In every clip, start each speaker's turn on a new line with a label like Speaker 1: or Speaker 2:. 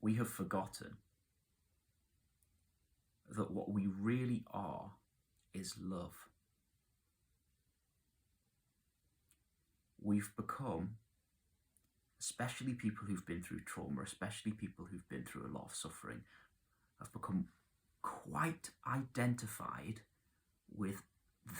Speaker 1: we have forgotten that what we really are is love. We've become, especially people who've been through trauma, especially people who've been through a lot of suffering, have become quite identified with the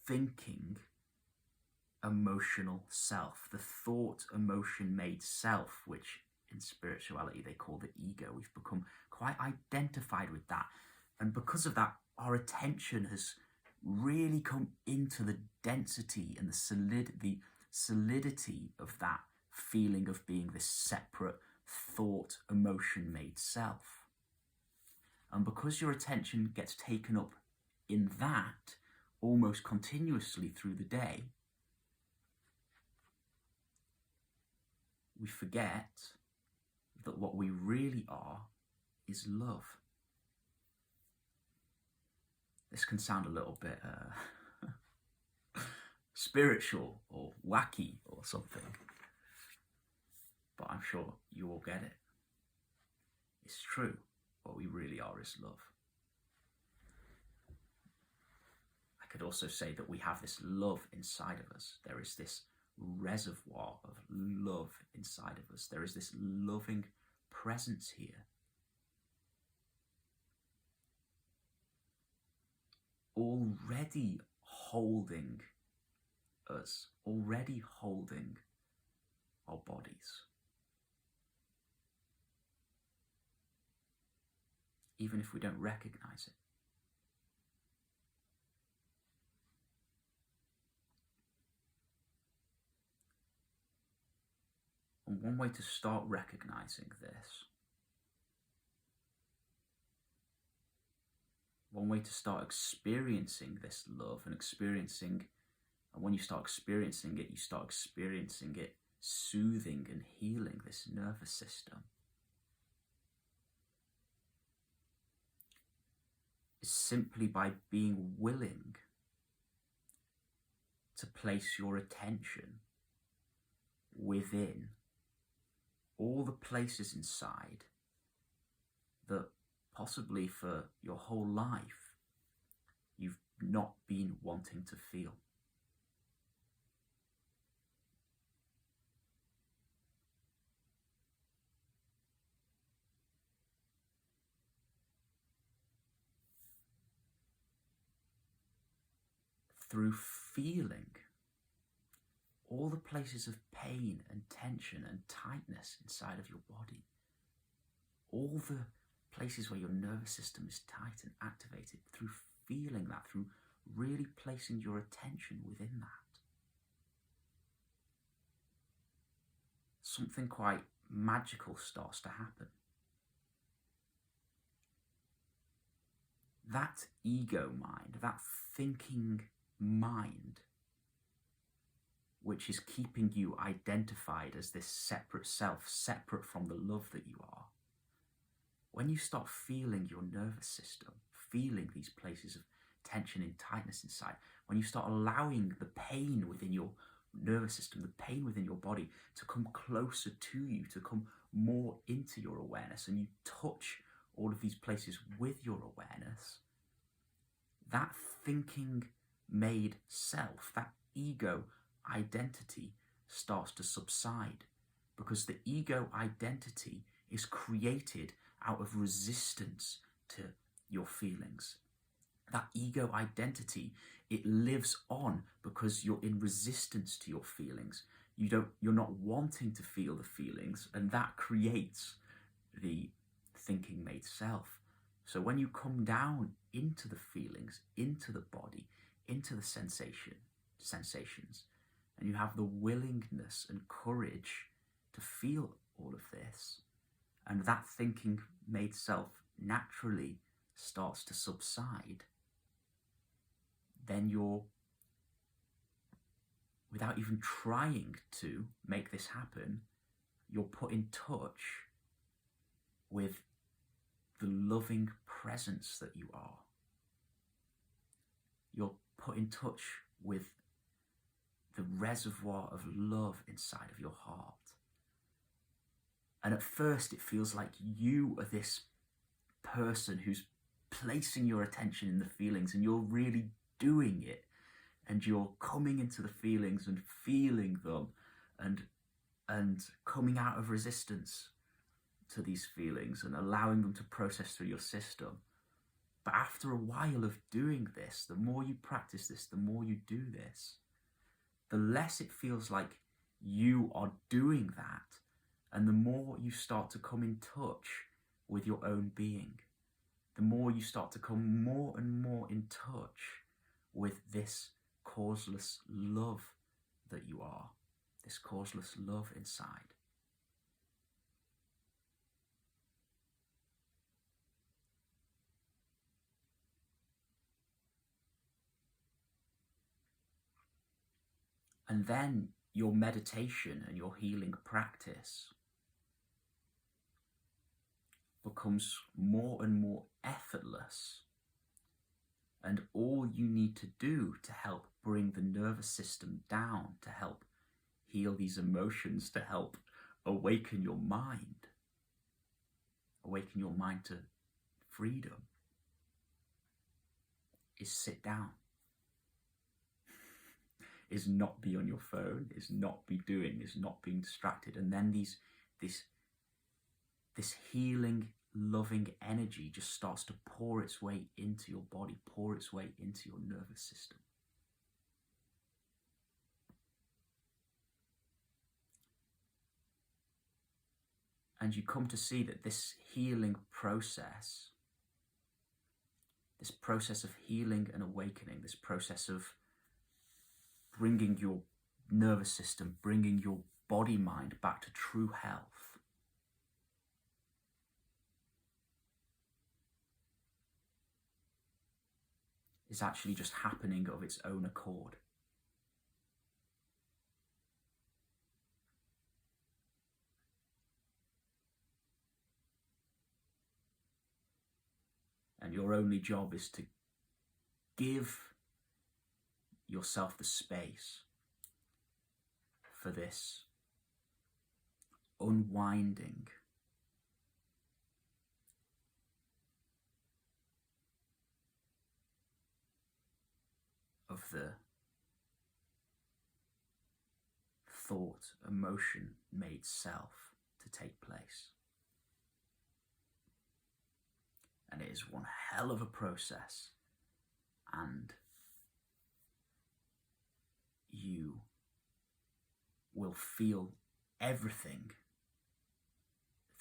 Speaker 1: thinking, emotional self, the thought, emotion made self, which in spirituality they call the ego. We've become quite identified with that. And because of that, our attention has really come into the density and the solidity of that feeling of being this separate thought, emotion made self. And because your attention gets taken up in that almost continuously through the day, we forget that what we really are is love. This can sound a little bit spiritual or wacky or something, but I'm sure you all get it. It's true. What we really are is love. I could also say that we have this love inside of us. There is this reservoir of love inside of us. There is this loving presence here. Already holding us, already holding our bodies. Even if we don't recognize it. And one way to start recognizing this, one way to start experiencing this love and when you start experiencing it soothing and healing this nervous system, is simply by being willing to place your attention within all the places inside that possibly for your whole life you've not been wanting to feel. Through feeling all the places of pain and tension and tightness inside of your body, all the places where your nervous system is tight and activated, through feeling that, through really placing your attention within that, something quite magical starts to happen. That ego mind, that thinking mind, which is keeping you identified as this separate self, separate from the love that you are, when you start feeling your nervous system, feeling these places of tension and tightness inside, when you start allowing the pain within your nervous system, the pain within your body to come closer to you, to come more into your awareness, and you touch all of these places with your awareness, that thinking made self, that ego identity starts to subside, because the ego identity is created out of resistance to your feelings. That ego identity, it lives on because you're in resistance to your feelings. You're not wanting to feel the feelings, and that creates the thinking made self. So when you come down into the feelings, into the body, into the sensations, and you have the willingness and courage to feel all of this, and that thinking made self naturally starts to subside, then you're, without even trying to make this happen, you're put in touch with the loving presence that you are. You're put in touch with the reservoir of love inside of your heart. And at first it feels like you are this person who's placing your attention in the feelings, and you're really doing it, and you're coming into the feelings and feeling them, and coming out of resistance to these feelings and allowing them to process through your system. But after a while of doing this, the more you practice this, the more you do this, the less it feels like you are doing that, and the more you start to come in touch with your own being, the more you start to come more and more in touch with this causeless love that you are, this causeless love inside. And then your meditation and your healing practice becomes more and more effortless. And all you need to do to help bring the nervous system down, to help heal these emotions, to help awaken your mind to freedom, is sit down. Is not be on your phone, is not be doing, is not being distracted. And then this healing, loving energy just starts to pour its way into your body, pour its way into your nervous system. And you come to see that this healing process, this process of healing and awakening, this process of bringing your nervous system, bringing your body mind back to true health, is actually just happening of its own accord. And your only job is to give yourself the space for this unwinding of the thought, emotion made self to take place. And it is one hell of a process, and you will feel everything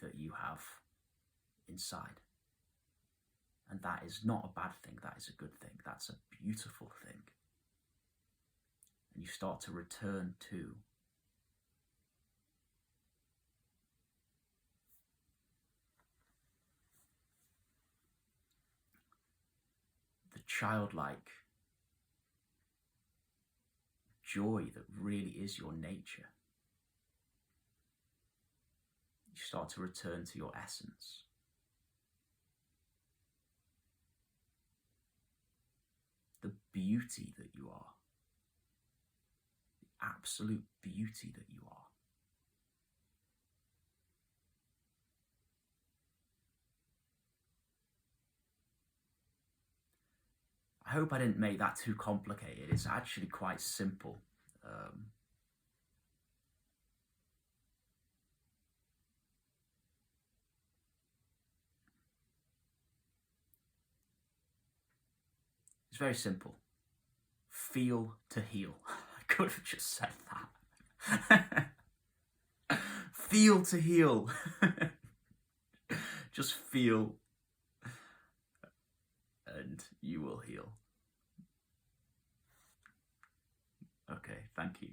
Speaker 1: that you have inside. And that is not a bad thing, that is a good thing, that's a beautiful thing. And you start to return to the childlike joy that really is your nature. You start to return to your essence. The beauty that you are. The absolute beauty that you are. I hope I didn't make that too complicated. It's actually quite simple. It's very simple. Feel to heal. I could have just said that. Feel to heal. Just feel, and you will heal. Okay, thank you.